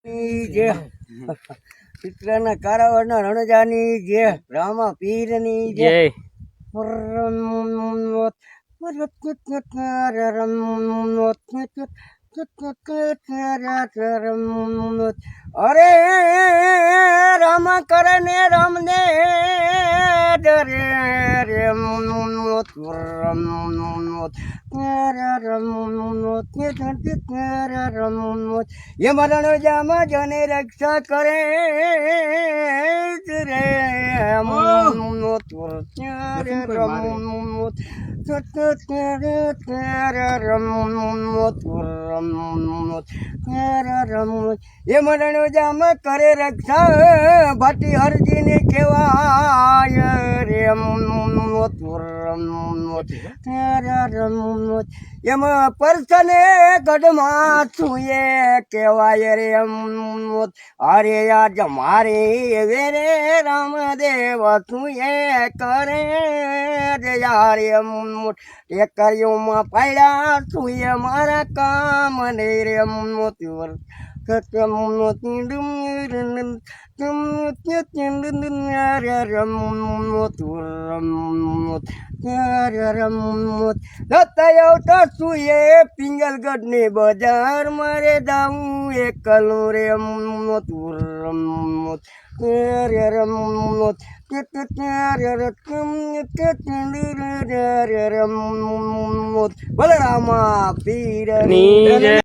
जय पितराना कारावरना रणजानी जय रामा पीरनी जय अरे रामा करने राम ने डरे रे ये मरण जामा जने रक्षा करे रे ये मरण जाम करे रक्षा भाटी हरजी ने केवाय रे यम परसने गढ़मा छुए केवाय रे अरे आज मारे वेरे रामदेव छुए करे रे यार ये करियो मा पायड़ा छुए मारा काम ने रे मोतीवर पिंगलगढ़ ने बाजार मारे जाऊं एक कलू रे बोले रामा पीर